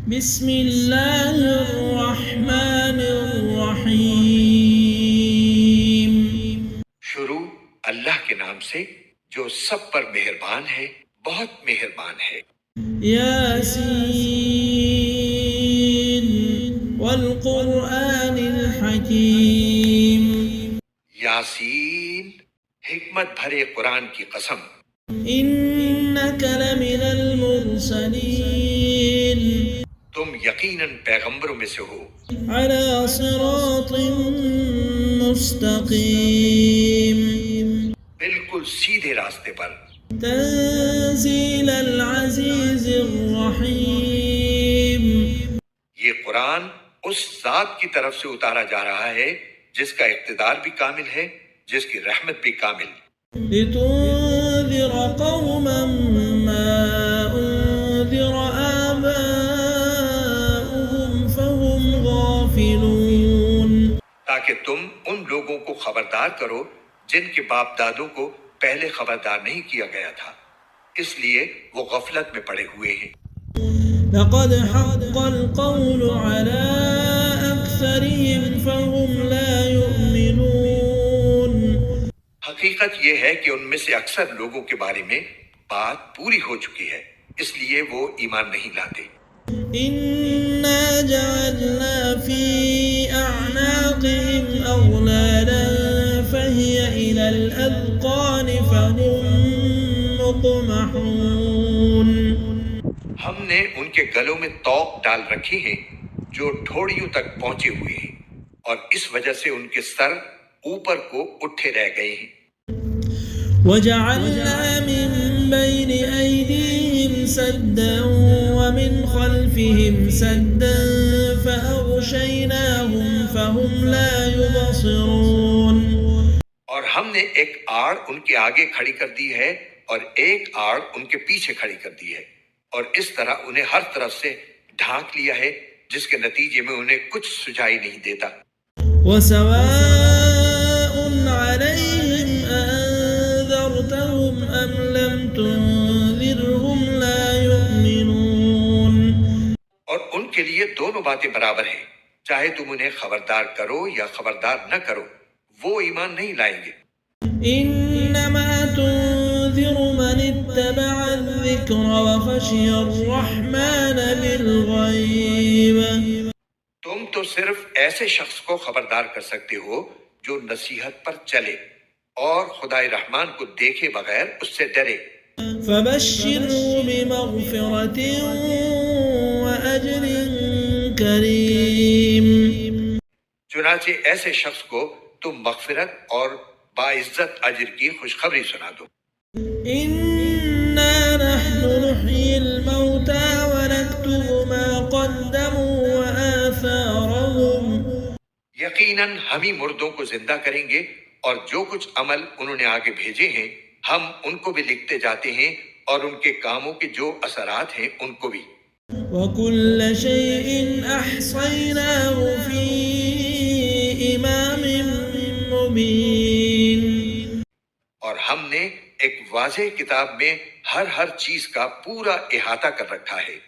بسم اللہ الرحمن الرحیم۔ شروع اللہ کے نام سے جو سب پر مہربان ہے، بہت مہربان ہے۔ یاسین والقرآن الحکیم۔ یاسین، حکمت بھرے قرآن کی قسم۔ انک لمن المرسلین۔ تم یقیناً پیغمبروں میں سے ہو۔ علی صراط مستقیم۔ بالکل سیدھے راستے پر۔ تنزیل العزیز الرحیم۔ یہ قرآن اس ذات کی طرف سے اتارا جا رہا ہے جس کا اقتدار بھی کامل ہے، جس کی رحمت بھی کامل۔ لتنذر قوما ما انذر آباؤهم فهم غافلون۔ تاکہ تم ان لوگوں کو خبردار کرو جن کے باپ دادوں کو پہلے خبردار نہیں کیا گیا تھا، اس لیے وہ غفلت میں پڑے ہوئے ہیں۔ لقد حق القول على أكثرهم فهم لا يؤمنون۔ حقیقت یہ ہے کہ ان میں سے اکثر لوگوں کے بارے میں بات پوری ہو چکی ہے، اس لیے وہ ایمان نہیں لاتے۔ إنا جعلنا في أعناقهم أغلالا فهي إلى الأذقان فهم مقمحون۔ ہم نے ان کے گلوں میں طوق ڈال رکھی ہیں جو ٹھوڑیوں تک پہنچے ہوئے ہیں، اور اس وجہ سے ان کے سر اوپر کو اٹھے رہ گئے ہیں۔ وجعلنا من بين أيديهم سدا ومن خلفهم سدا فأغشيناهم فهم لا يبصرون۔ اور ہم نے ایک آڑ ان کے آگے کھڑی کر دی ہے اور ایک آڑ ان کے پیچھے کھڑی کر دی ہے، اور اس طرح انہیں ہر طرف سے ڈھانک لیا ہے جس کے نتیجے میں انہیں کچھ سجائی نہیں دیتا۔ وسواء عليهم أنذرتهم أم لم تنذرهم لا يؤمنون۔ اور ان کے لیے دونوں باتیں برابر ہیں، چاہے تم انہیں خبردار کرو یا خبردار نہ کرو، وہ ایمان نہیں لائیں گے۔ إنما تنذر من اتبع الذكر وخشي الرحمن بالغيب۔ تم تو صرف ایسے شخص کو خبردار کر سکتے ہو جو نصیحت پر چلے اور خدائے رحمان کو دیکھے بغیر اس سے ڈرے۔ فبشره بمغفرة وأجر كريم۔ چنانچہ ایسے شخص کو تم مغفرت اور باعزت اجر کی خوشخبری سنا دو۔ إنا نحن نحيي الموتى ونكتب ما قدموا وآثارهم۔ یقیناً ہم ہی مردوں کو زندہ کریں گے، اور جو کچھ عمل انہوں نے آگے بھیجے ہیں ہم ان کو بھی لکھتے جاتے ہیں، اور ان کے کاموں کے جو اثرات ہیں ان کو بھی۔ وكل شيء أحصيناه في إمام مبين۔ اور ہم نے ایک واضح کتاب میں ہر چیز کا پورا احاطہ کر رکھا ہے۔